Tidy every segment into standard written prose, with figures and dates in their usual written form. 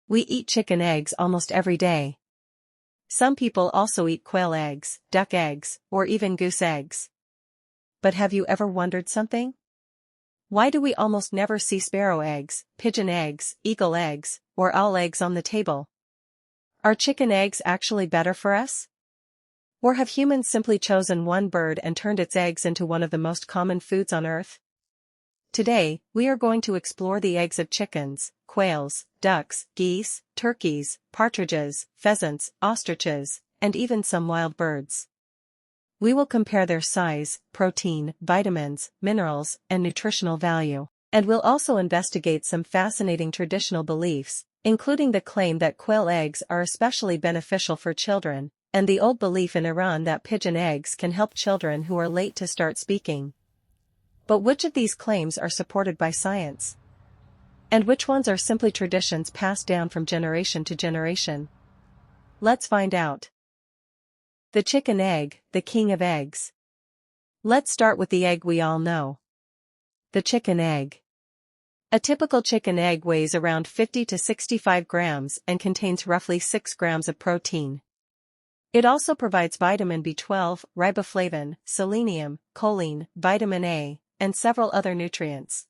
We eat chicken eggs almost every day. Some people also eat quail eggs, duck eggs, or even goose eggs. But have you ever wondered something? Why do we almost never see sparrow eggs, pigeon eggs, eagle eggs, or owl eggs on the table? Are chicken eggs actually better for us? Or have humans simply chosen one bird and turned its eggs into one of the most common foods on Earth? Today, we are going to explore the eggs of chickens, quails, ducks, geese, turkeys, partridges, pheasants, ostriches, and even some wild birds. We will compare their size, protein, vitamins, minerals, and nutritional value. And we'll also investigate some fascinating traditional beliefs, including the claim that quail eggs are especially beneficial for children, and the old belief in Iran that pigeon eggs can help children who are late to start speaking. But which of these claims are supported by science? And which ones are simply traditions passed down from generation to generation? Let's find out. The chicken egg, the king of eggs. Let's start with the egg we all know. The chicken egg. A typical chicken egg weighs around 50 to 65 grams and contains roughly 6 grams of protein. It also provides vitamin B12, riboflavin, selenium, choline, vitamin A, and several other nutrients.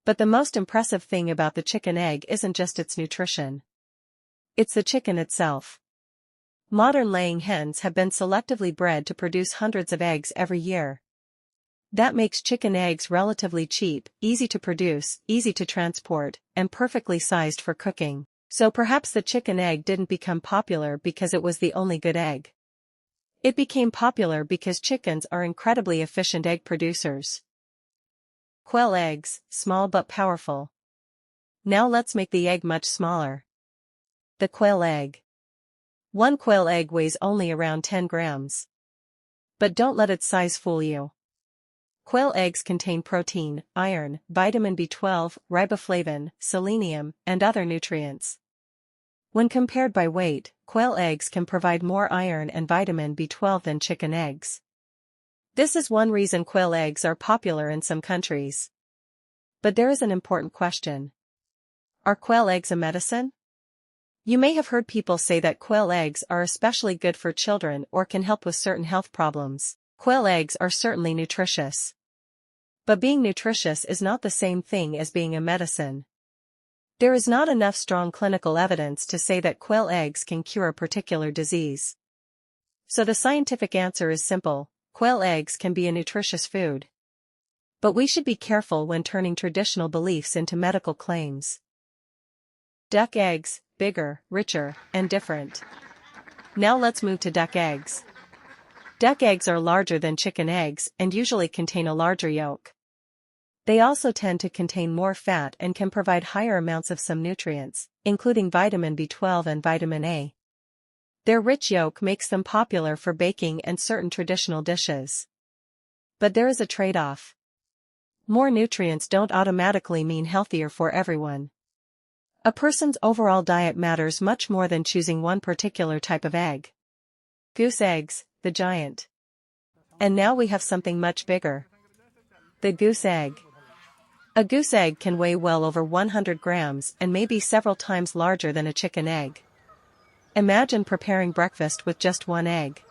But the most impressive thing about the chicken egg isn't just its nutrition. It's the chicken itself. Modern laying hens have been selectively bred to produce hundreds of eggs every year. That makes chicken eggs relatively cheap, easy to produce, easy to transport, and perfectly sized for cooking. So perhaps the chicken egg didn't become popular because it was the only good egg. It became popular because chickens are incredibly efficient egg producers. Quail eggs, small but powerful. Now let's make the egg much smaller. The quail egg. One quail egg weighs only around 10 grams. But don't let its size fool you. Quail eggs contain protein, iron, vitamin B12, riboflavin, selenium, and other nutrients. When compared by weight, quail eggs can provide more iron and vitamin B12 than chicken eggs. This is one reason quail eggs are popular in some countries. But there is an important question. Are quail eggs a medicine? You may have heard people say that quail eggs are especially good for children or can help with certain health problems. Quail eggs are certainly nutritious. But being nutritious is not the same thing as being a medicine. There is not enough strong clinical evidence to say that quail eggs can cure a particular disease. So the scientific answer is simple: quail eggs can be a nutritious food. But we should be careful when turning traditional beliefs into medical claims. Duck eggs, bigger, richer, and different. Now let's move to duck eggs. Duck eggs are larger than chicken eggs and usually contain a larger yolk. They also tend to contain more fat and can provide higher amounts of some nutrients, including vitamin B12 and vitamin A. Their rich yolk makes them popular for baking and certain traditional dishes. But there is a trade-off. More nutrients don't automatically mean healthier for everyone. A person's overall diet matters much more than choosing one particular type of egg. Goose eggs, the giant. And now we have something much bigger. The goose egg. A goose egg can weigh well over 100 grams and may be several times larger than a chicken egg. Imagine preparing breakfast with just one egg.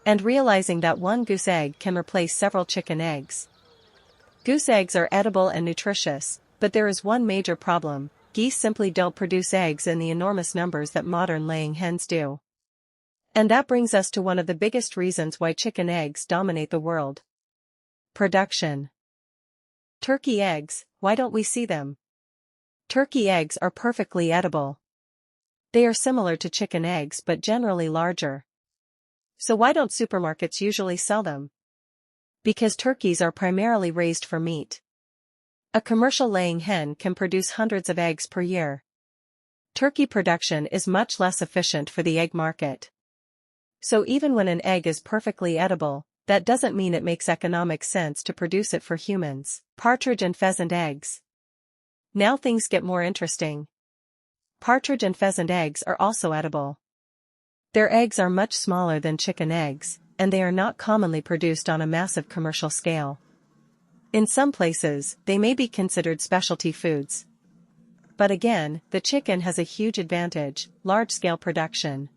And realizing that one goose egg can replace several chicken eggs. Goose eggs are edible and nutritious, but there is one major problem: geese simply don't produce eggs in the enormous numbers that modern laying hens do. And that brings us to one of the biggest reasons why chicken eggs dominate the world. Production. Turkey eggs, why don't we see them? Turkey eggs are perfectly edible. They are similar to chicken eggs but generally larger. So why don't supermarkets usually sell them? Because turkeys are primarily raised for meat. A commercial laying hen can produce hundreds of eggs per year. Turkey production is much less efficient for the egg market. So even when an egg is perfectly edible, that doesn't mean it makes economic sense to produce it for humans. Partridge and pheasant eggs. Now things get more interesting. Partridge and pheasant eggs are also edible. Their eggs are much smaller than chicken eggs, and they are not commonly produced on a massive commercial scale. In some places, they may be considered specialty foods. But again, the chicken has a huge advantage: large-scale production.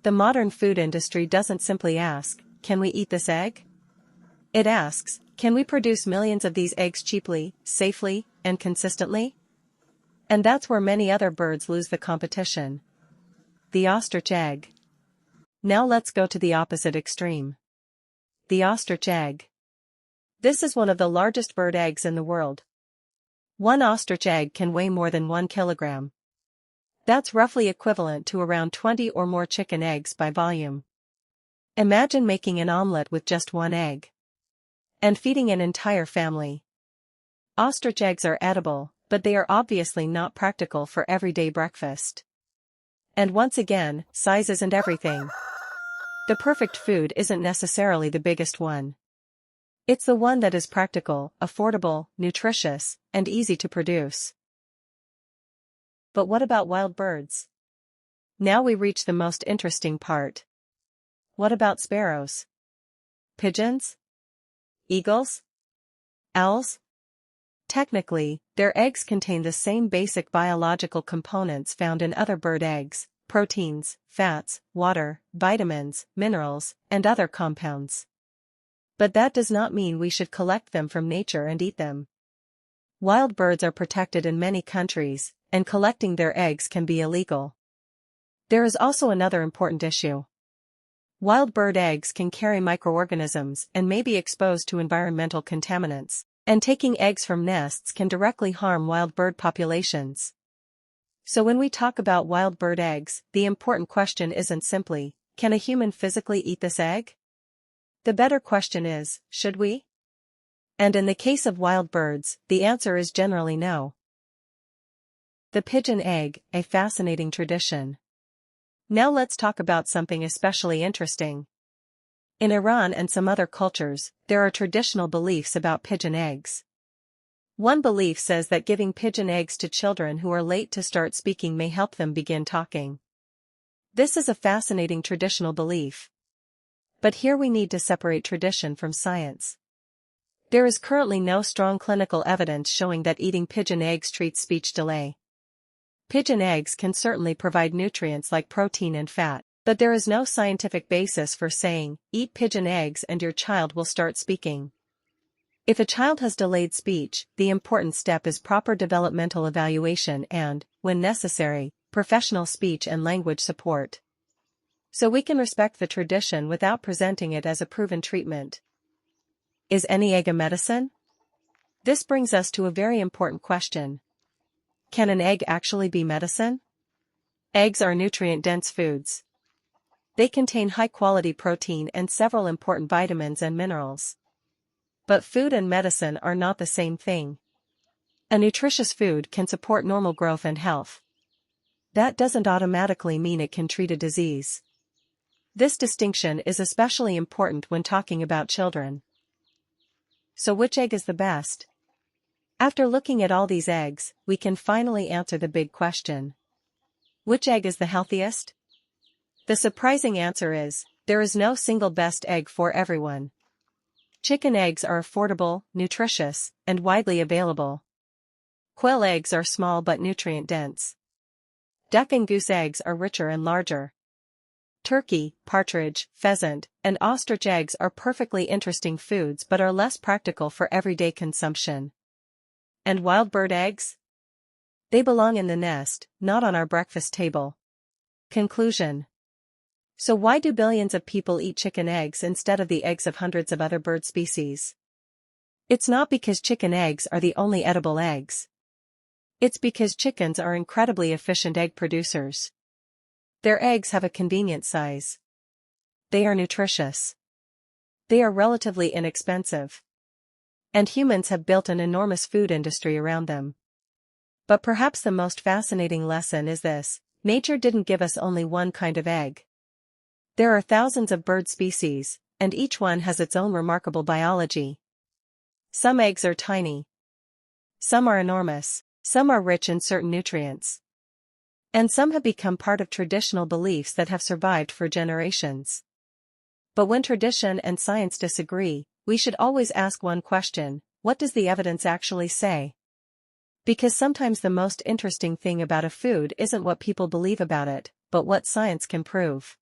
The modern food industry doesn't simply ask, "Can we eat this egg?" It asks, "Can we produce millions of these eggs cheaply, safely, and consistently?" And that's where many other birds lose the competition. The ostrich egg. Now let's go to the opposite extreme. The ostrich egg. This is one of the largest bird eggs in the world. One ostrich egg can weigh more than 1 kilogram. That's roughly equivalent to around 20 or more chicken eggs by volume. Imagine making an omelette with just one egg. And feeding an entire family. Ostrich eggs are edible, but they are obviously not practical for everyday breakfast. And once again, size isn't everything. The perfect food isn't necessarily the biggest one. It's the one that is practical, affordable, nutritious, and easy to produce. But what about wild birds? Now we reach the most interesting part. What about sparrows? Pigeons? Eagles? Owls? Technically, their eggs contain the same basic biological components found in other bird eggs: proteins, fats, water, vitamins, minerals, and other compounds. But that does not mean we should collect them from nature and eat them. Wild birds are protected in many countries, and collecting their eggs can be illegal. There is also another important issue. Wild bird eggs can carry microorganisms and may be exposed to environmental contaminants, and taking eggs from nests can directly harm wild bird populations. So when we talk about wild bird eggs, the important question isn't simply, "Can a human physically eat this egg?" The better question is, should we? And in the case of wild birds, the answer is generally no. The pigeon egg, a fascinating tradition. Now let's talk about something especially interesting. In Iran and some other cultures, there are traditional beliefs about pigeon eggs. One belief says that giving pigeon eggs to children who are late to start speaking may help them begin talking. This is a fascinating traditional belief. But here we need to separate tradition from science. There is currently no strong clinical evidence showing that eating pigeon eggs treats speech delay. Pigeon eggs can certainly provide nutrients like protein and fat, but there is no scientific basis for saying, "Eat pigeon eggs and your child will start speaking." If a child has delayed speech, the important step is proper developmental evaluation and, when necessary, professional speech and language support. So we can respect the tradition without presenting it as a proven treatment. Is any egg a medicine? This brings us to a very important question. Can an egg actually be medicine? Eggs are nutrient-dense foods. They contain high-quality protein and several important vitamins and minerals. But food and medicine are not the same thing. A nutritious food can support normal growth and health. That doesn't automatically mean it can treat a disease. This distinction is especially important when talking about children. So which egg is the best? After looking at all these eggs, we can finally answer the big question. Which egg is the healthiest? The surprising answer is, there is no single best egg for everyone. Chicken eggs are affordable, nutritious, and widely available. Quail eggs are small but nutrient-dense. Duck and goose eggs are richer and larger. Turkey, partridge, pheasant, and ostrich eggs are perfectly interesting foods but are less practical for everyday consumption. And wild bird eggs? They belong in the nest, not on our breakfast table. Conclusion. So why do billions of people eat chicken eggs instead of the eggs of hundreds of other bird species? It's not because chicken eggs are the only edible eggs. It's because chickens are incredibly efficient egg producers. Their eggs have a convenient size. They are nutritious. They are relatively inexpensive. And humans have built an enormous food industry around them. But perhaps the most fascinating lesson is this: nature didn't give us only one kind of egg. There are thousands of bird species, and each one has its own remarkable biology. Some eggs are tiny. Some are enormous. Some are rich in certain nutrients. And some have become part of traditional beliefs that have survived for generations. But when tradition and science disagree, we should always ask one question: what does the evidence actually say? Because sometimes the most interesting thing about a food isn't what people believe about it, but what science can prove.